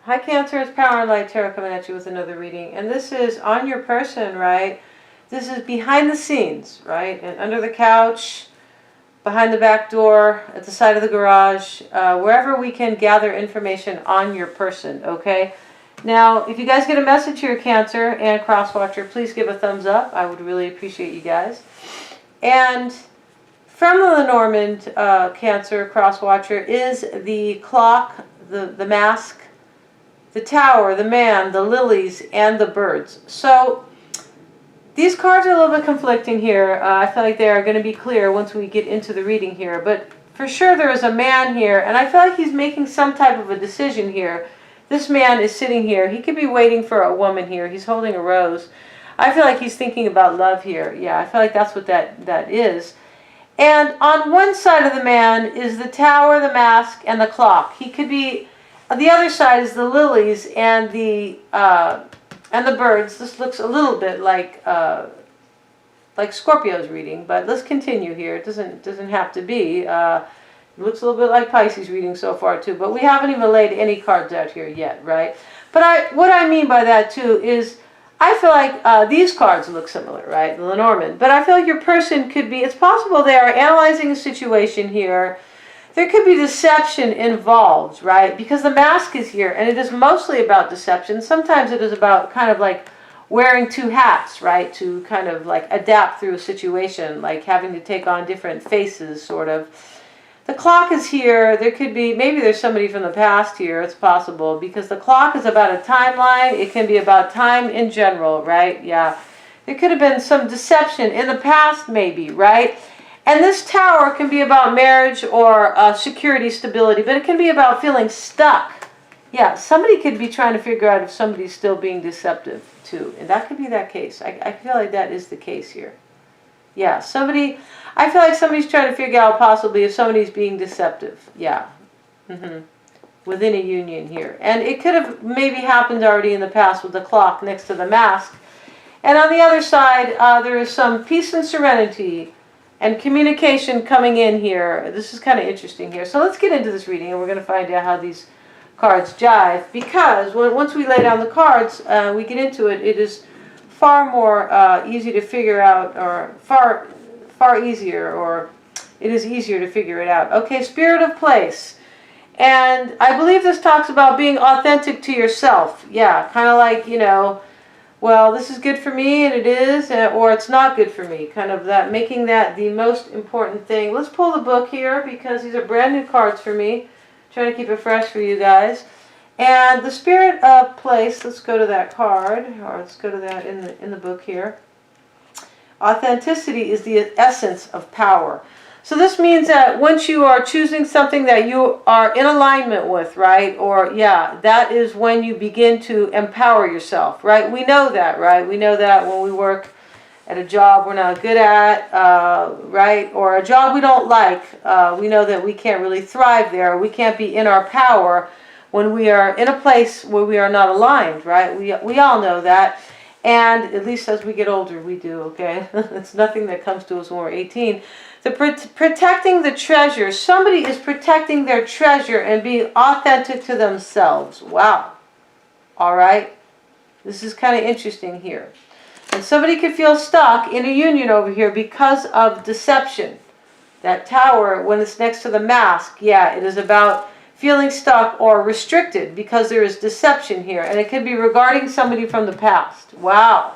Hi Cancer, it's Power and Light Tarot coming at you with another reading. And this is on your person, right? This is behind the scenes, right? And under the couch, behind the back door, at the side of the garage, wherever we can gather information on your person, okay? Now, if you guys get a message here, Cancer and Crosswatcher, please give a thumbs up. I would really appreciate you guys. And from the Lenormand, Cancer, Crosswatcher, is the clock, the mask, the tower, the man, the lilies, and the birds. So these cards are a little bit conflicting here. I feel like they are going to be clear once we get into the reading here. But for sure there is a man here, and I feel like he's making some type of a decision here. This man is sitting here. He could be waiting for a woman here. He's holding a rose. I feel like he's thinking about love here. Yeah, I feel like that's what that is. And on one side of the man is the tower, the mask, and the clock. He could be... The other side is the lilies and the birds. This looks a little bit like Scorpio's reading, but let's continue here. It doesn't have to be. It looks a little bit like Pisces reading so far too, but we haven't even laid any cards out here yet, right? But what I mean by that too is I feel like these cards look similar, right? The Lenormand. But I feel like your person could be, it's possible they are analyzing a situation here. There could be deception involved, right? Because the mask is here, and it is mostly about deception. Sometimes it is about kind of like wearing two hats, right? To kind of like adapt through a situation, like having to take on different faces, sort of. The clock is here. There could be, maybe there's somebody from the past here. It's possible, because the clock is about a timeline. It can be about time in general, right? Yeah. There could have been some deception in the past, maybe, right? And this tower can be about marriage or security, stability, but it can be about feeling stuck. Yeah, somebody could be trying to figure out if somebody's still being deceptive too. And that could be that case. I feel like that is the case here. Yeah, I feel like somebody's trying to figure out possibly if somebody's being deceptive. Yeah. Within a union here. And it could have maybe happened already in the past with the clock next to the mask. And on the other side, there is some peace and serenity and communication coming in here. This is kind of interesting here. So let's get into this reading, and we're going to find out how these cards jive. Because once we lay down the cards, we get into it, it is far more easy to figure out, or far easier, or it is easier to figure it out. Okay, Spirit of Place. And I believe this talks about being authentic to yourself. Yeah, kind of like, you know, well, this is good for me, and it is, or it's not good for me. Kind of that, making that the most important thing. Let's pull the book here, because these are brand new cards for me. Trying to keep it fresh for you guys. And the Spirit of Place, let's go to that card, or let's go to that in the book here. Authenticity is the essence of power. So this means that once you are choosing something that you are in alignment with, right? Or, yeah, that is when you begin to empower yourself, right? We know that, right? We know that when we work at a job we're not good at, right? Or a job we don't like, we know that we can't really thrive there. We can't be in our power when we are in a place where we are not aligned, right? We all know that. And at least as we get older, we do, okay? It's nothing that comes to us when we're 18. Protecting the treasure. Somebody is protecting their treasure and being authentic to themselves. Wow. All right. This is kind of interesting here. And somebody could feel stuck in a union over here because of deception. That tower, when it's next to the mask, yeah, it is about feeling stuck or restricted because there is deception here. And it could be regarding somebody from the past. Wow.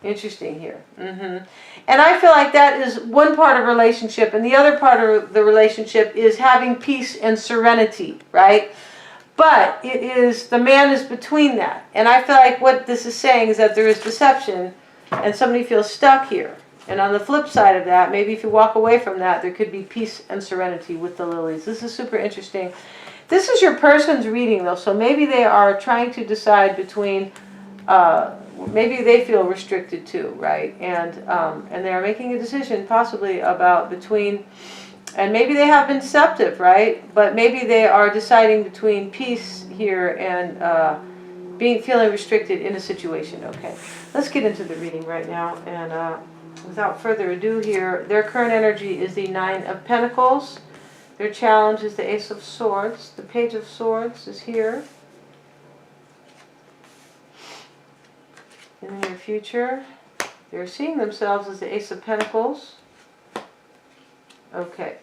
Interesting here. And I feel like that is one part of relationship, and the other part of the relationship is having peace and serenity, right? But it is, the man is between that. And I feel like what this is saying is that there is deception and somebody feels stuck here. And on the flip side of that, maybe if you walk away from that, there could be peace and serenity with the lilies. This is super interesting. This is your person's reading though, so maybe they are trying to decide between maybe they feel restricted too, right? And they are making a decision possibly about between, and maybe they have been deceptive, right? But maybe they are deciding between peace here and feeling restricted in a situation. Okay, let's get into the reading right now. And without further ado here, their current energy is the Nine of Pentacles. Their challenge is the Ace of Swords. The Page of Swords is here. In the near future, they're seeing themselves as the Ace of Pentacles. Okay.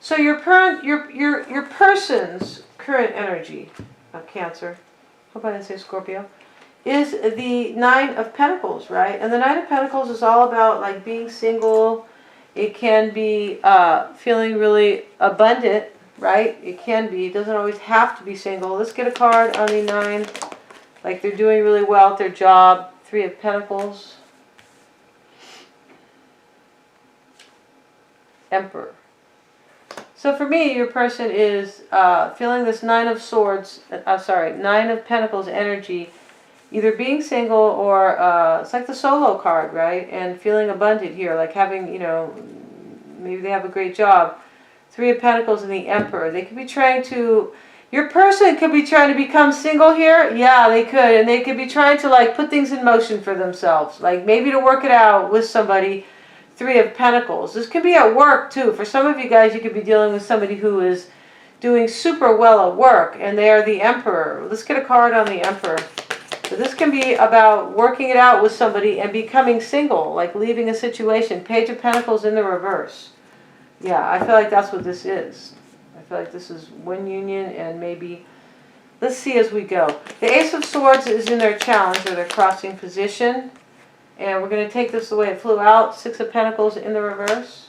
So your person's current energy of Cancer, hope I didn't say Scorpio, is the Nine of Pentacles, right? And the Nine of Pentacles is all about like being single. It can be feeling really abundant, right? It can be. It doesn't always have to be single. Let's get a card on the Nine. Like they're doing really well at their job. Three of Pentacles. Emperor. So for me, your person is feeling this Nine of Swords, Nine of Pentacles energy, either being single or it's like the Solo card, right? And feeling abundant here, like having, you know, maybe they have a great job. Three of Pentacles and the Emperor. They could be trying to, your person could be trying to become single here. Yeah, they could. And they could be trying to like put things in motion for themselves. Like maybe to work it out with somebody. Three of Pentacles. This could be at work too. For some of you guys, you could be dealing with somebody who is doing super well at work and they are the Emperor. Let's get a card on the Emperor. So this can be about working it out with somebody and becoming single, like leaving a situation. Page of Pentacles in the reverse. Yeah, I feel like that's what this is. I feel like this is one union and maybe, let's see as we go. The Ace of Swords is in their challenge or their crossing position. And we're going to take this the way it flew out. Six of Pentacles in the reverse.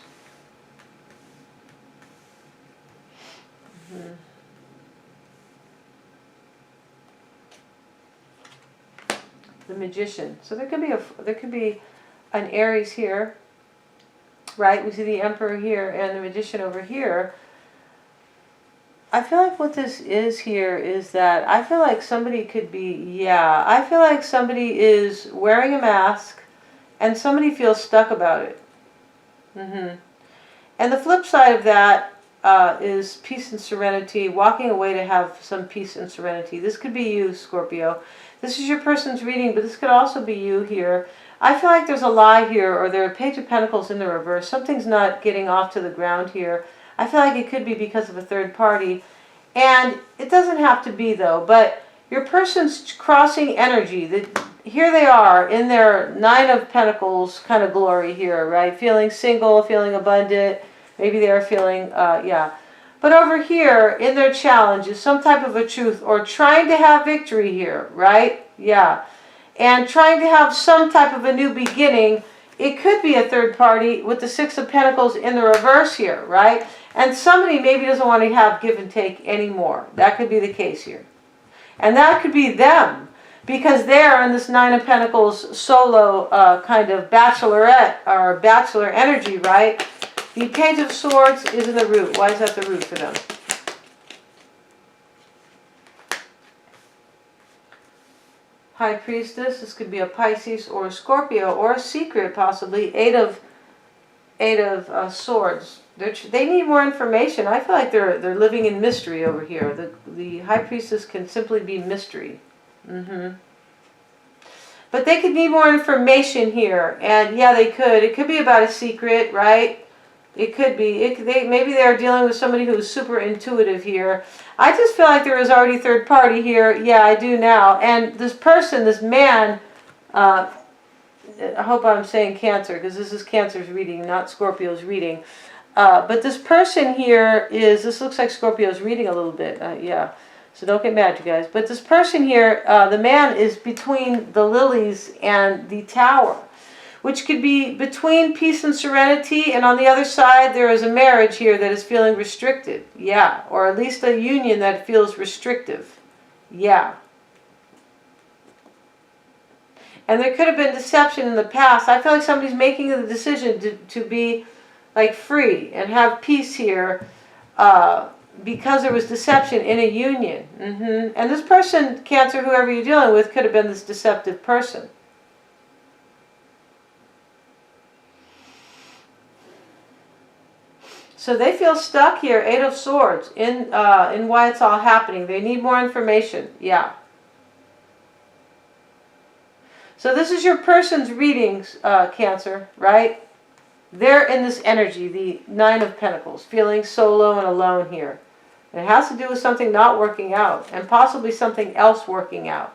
The Magician. So there could be an Aries here, right? We see the Emperor here and the Magician over here. I feel like what this is here is that I feel like somebody could be, I feel like somebody is wearing a mask and somebody feels stuck about it. And the flip side of that is peace and serenity, walking away to have some peace and serenity. This could be you, Scorpio. This is your person's reading, but this could also be you here. I feel like there's a lie here, or there are Page of Pentacles in the reverse. Something's not getting off to the ground here. I feel like it could be because of a third party. And it doesn't have to be, though. But your person's crossing energy. Here they are in their Nine of Pentacles kind of glory here, right? Feeling single, feeling abundant. Maybe they are feeling, But over here, in their challenge, is some type of a truth or trying to have victory here, right? Yeah. And trying to have some type of a new beginning. It could be a third party with the Six of Pentacles in the reverse here, right? And somebody maybe doesn't want to have give and take anymore. That could be the case here. And that could be them. Because they're in this Nine of Pentacles solo kind of bachelorette or bachelor energy, right? The Page of Swords is in the root. Why is that the root for them? High Priestess. This could be a Pisces or a Scorpio or a secret, possibly. Eight of Swords. They need more information. I feel like they're living in mystery over here. The High Priestess can simply be mystery. But they could need more information here. And yeah, they could. It could be about a secret, right? It could be. Maybe they're dealing with somebody who's super intuitive here. I just feel like there is already third party here. Yeah, I do now. And this person, this man, I hope I'm saying Cancer, because this is Cancer's reading, not Scorpio's reading. But this person here this looks like Scorpio's reading a little bit. So don't get mad, you guys. But this person here, the man is between the lilies and the tower, which could be between peace and serenity. And on the other side, there is a marriage here that is feeling restricted. Yeah. Or at least a union that feels restrictive. Yeah. And there could have been deception in the past. I feel like somebody's making the decision to be like free and have peace here. Because there was deception in a union. And this person, Cancer, whoever you're dealing with, could have been this deceptive person. So they feel stuck here, Eight of Swords, in why it's all happening. They need more information. Yeah. So this is your person's readings, Cancer, right? they're in this energy, the Nine of Pentacles, feeling solo and alone here. And it has to do with something not working out, and possibly something else working out.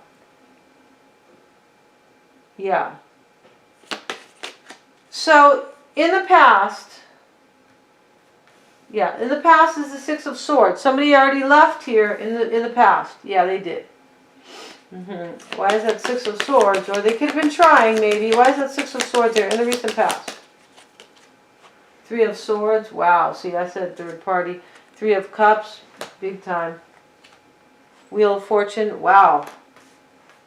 Yeah. So, in the past, in the past is the Six of Swords. Somebody already left here in the past. Yeah, they did. Why is that Six of Swords? Or they could have been trying, maybe. Why is that Six of Swords there in the recent past? Three of Swords. Wow. See, I said third party. Three of Cups. Big time. Wheel of Fortune. Wow.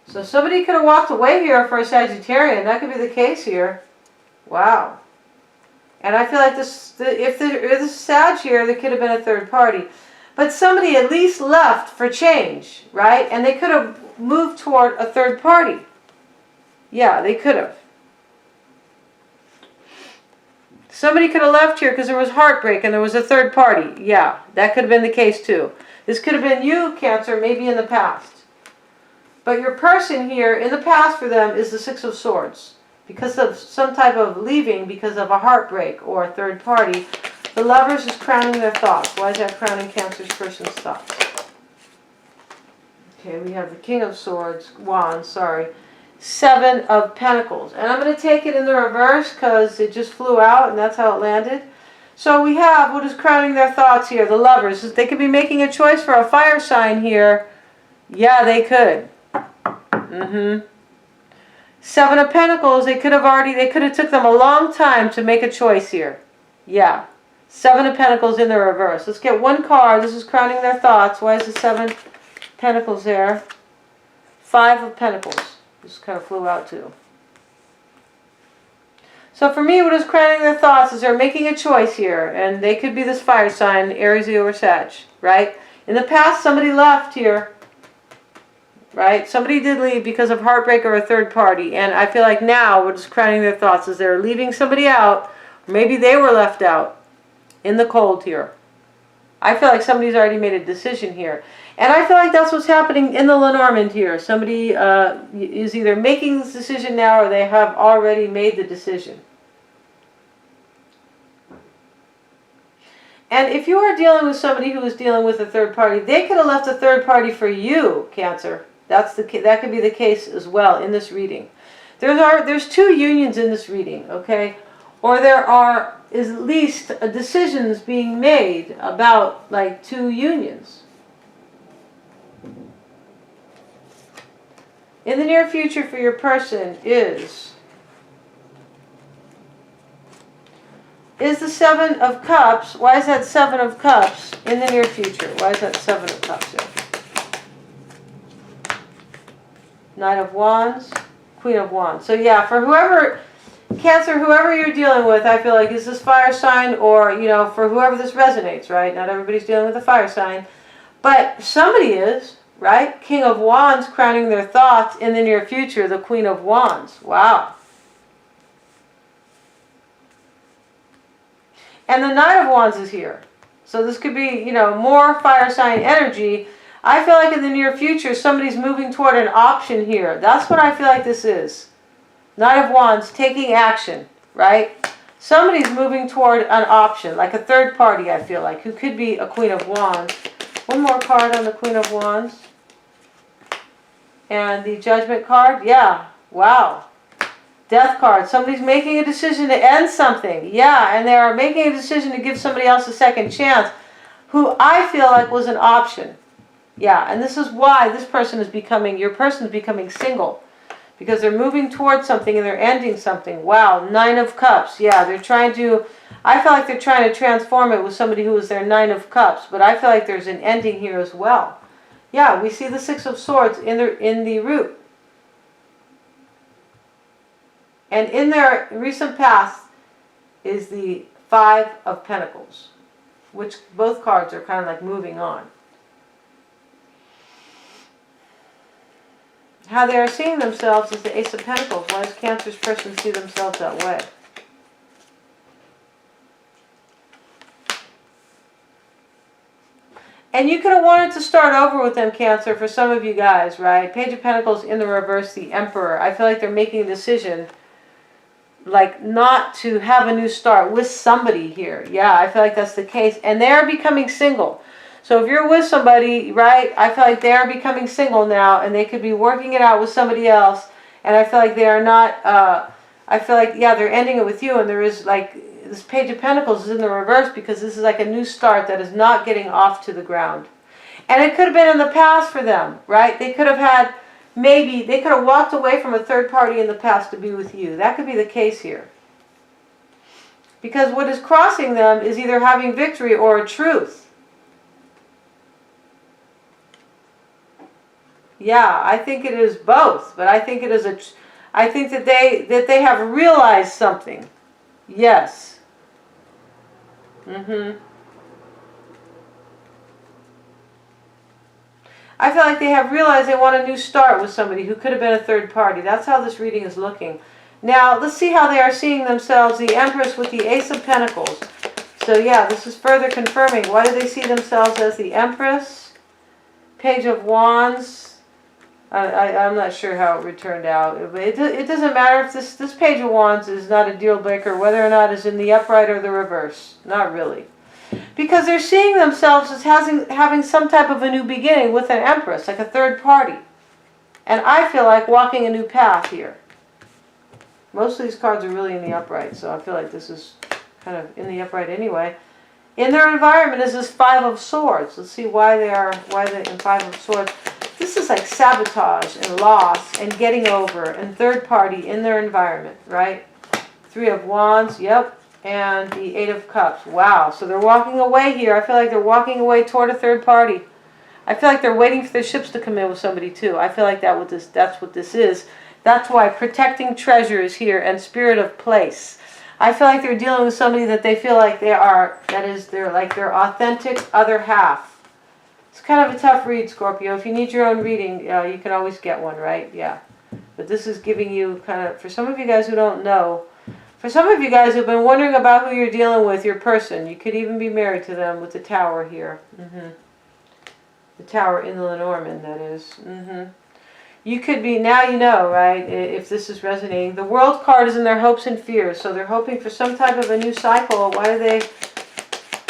So somebody could have walked away here for a Sagittarian. That could be the case here. Wow. And I feel like if there's a Sag here, there could have been a third party. But somebody at least left for change, right? And they could have moved toward a third party. Yeah, they could have. Somebody could have left here because there was heartbreak and there was a third party. Yeah, that could have been the case too. This could have been you, Cancer, maybe in the past. But your person here, in the past for them, is the Six of Swords. Because of some type of leaving, because of a heartbreak or a third party, the Lovers is crowning their thoughts. Why is that crowning Cancer's person's thoughts? Okay, we have the King of Swords, Wands, sorry. Seven of Pentacles. And I'm going to take it in the reverse because it just flew out and that's how it landed. So we have what is crowning their thoughts here, the Lovers. They could be making a choice for a fire sign here. Yeah, they could. Seven of Pentacles, they could have took them a long time to make a choice here. Yeah. Seven of Pentacles in the reverse. Let's get one card. This is crowning their thoughts. Why is the Seven of Pentacles there? Five of Pentacles. This kind of flew out too. So for me, what is crowning their thoughts is they're making a choice here. And they could be this fire sign, Aries, Leo, or Sag, right? In the past, somebody left here. Right? Somebody did leave because of heartbreak or a third party. And I feel like now what is crowning their thoughts is they're leaving somebody out. Or maybe they were left out in the cold here. I feel like somebody's already made a decision here. And I feel like that's what's happening in the Lenormand here. Somebody is either making this decision now or they have already made the decision. And if you are dealing with somebody who is dealing with a third party, they could have left a third party for you, Cancer. That could be the case as well in this reading. There's two unions in this reading, okay? Or there are at least decisions being made about like two unions. In the near future for your person is the Seven of Cups. Why is that Seven of Cups in the near future? Why is that Seven of Cups here? Knight of Wands, Queen of Wands. So yeah, for whoever, Cancer, whoever you're dealing with, I feel like is this fire sign or, you know, for whoever this resonates, right? Not everybody's dealing with a fire sign. But somebody is, right? King of Wands crowning their thoughts in the near future, the Queen of Wands. Wow. And the Knight of Wands is here. So this could be, you know, more fire sign energy. I feel like in the near future, somebody's moving toward an option here. That's what I feel like this is. Knight of Wands, taking action, right? Somebody's moving toward an option, like a third party, I feel like, who could be a Queen of Wands. One more card on the Queen of Wands. And the Judgment card, yeah, wow. Death card, somebody's making a decision to end something. Yeah, and they are making a decision to give somebody else a second chance, who I feel like was an option. Yeah, and this is why this person is becoming, your person is becoming single. Because they're moving towards something and they're ending something. Wow, Nine of Cups. Yeah, they're trying to, I feel like they're trying to transform it with somebody who is their Nine of Cups. But I feel like there's an ending here as well. Yeah, we see the Six of Swords in the root. And in their recent past is the Five of Pentacles. Which both cards are kind of like moving on. How they are seeing themselves is the Ace of Pentacles. Why does Cancer's person see themselves that way? And you could have wanted to start over with them, Cancer, for some of you guys, right? Page of Pentacles in the reverse, the Emperor. I feel like they're making a decision. like not to have a new start with somebody here. Yeah, I feel like that's the case. And they are becoming single. So if you're with somebody, right, I feel like they are becoming single now, and they could be working it out with somebody else. And I feel like they are not, I feel like, yeah, they're ending it with you. And there is like, this Page of Pentacles is in the reverse because this is like a new start that is not getting off to the ground. And it could have been in the past for them, right? They could have had, maybe, they could have walked away from a third party in the past to be with you. That could be the case here. Because what is crossing them is either having victory or a truth. Yeah, I think it is both, but I think it is I think that they have realized something. Yes. I feel like they have realized they want a new start with somebody who could have been a third party. That's how this reading is looking. Now, let's see how they are seeing themselves, the Empress with the Ace of Pentacles. So yeah, this is further confirming. Why do they see themselves as the Empress? Page of Wands. I'm not sure how it turned out. It doesn't matter if this Page of Wands is not a deal breaker, whether or not it's in the upright or the reverse. Not really. Because they're seeing themselves as having some type of a new beginning with an Empress, like a third party. And I feel like walking a new path here. Most of these cards are really in the upright, so I feel like this is kind of in the upright anyway. In their environment is this Five of Swords. Let's see why they're in Five of Swords. This is like sabotage and loss and getting over and third party in their environment, right? Three of Wands, yep. And the Eight of Cups. Wow, so they're walking away here. I feel like they're walking away toward a third party. I feel like they're waiting for their ships to come in with somebody too. I feel like that's what this is. That's why protecting treasure is here and Spirit of Place. I feel like they're dealing with somebody that they feel like they're like their authentic other half. It's kind of a tough read, Scorpio. If you need your own reading, you can always get one, right? Yeah. But this is giving you kind of, for some of you guys who don't know, for some of you guys who've been wondering about who you're dealing with, your person, you could even be married to them with the Tower here. The Tower in the Lenormand, that is. You could be, now you know, right, if this is resonating. The World card is in their hopes and fears, so they're hoping for some type of a new cycle. Why do they,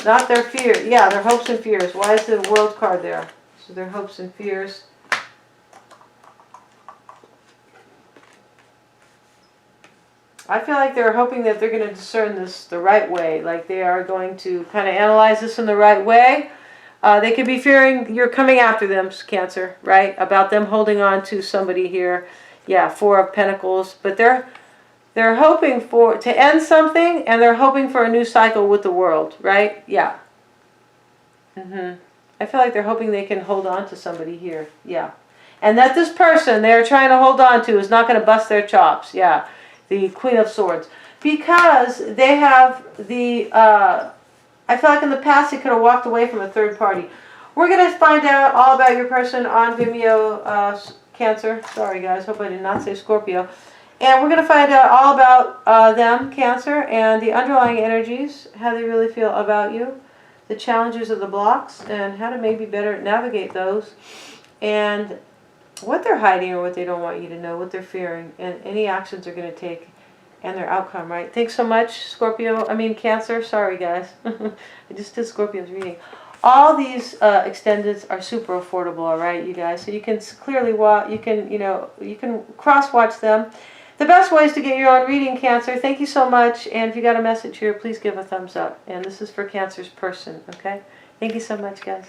not their fear, yeah, their hopes and fears. Why is the World card there? So their hopes and fears. I feel like they're hoping that they're going to discern this the right way, like they are going to kind of analyze this in the right way. They could be fearing you're coming after them, Cancer, right? About them holding on to somebody here. Yeah, Four of Pentacles. But they're hoping to end something, and they're hoping for a new cycle with the World, right? Yeah. I feel like they're hoping they can hold on to somebody here. Yeah. And that this person they're trying to hold on to is not going to bust their chops. Yeah. The Queen of Swords. Because they have the... I feel like in the past he could have walked away from a third party. We're going to find out all about your person on Vimeo, Cancer. Sorry guys, hope I did not say Scorpio. And we're going to find out all about them, Cancer, and the underlying energies, how they really feel about you, the challenges of the blocks, and how to maybe better navigate those, and what they're hiding or what they don't want you to know, what they're fearing, and any actions they're going to take. And their outcome, right? Thanks so much, Cancer. Sorry, guys. I just did Scorpio's reading. All these extendeds are super affordable, all right, you guys. So you can clearly watch. You can cross-watch them. The best way is to get your own reading, Cancer. Thank you so much. And if you got a message here, please give a thumbs up. And this is for Cancer's person, okay? Thank you so much, guys.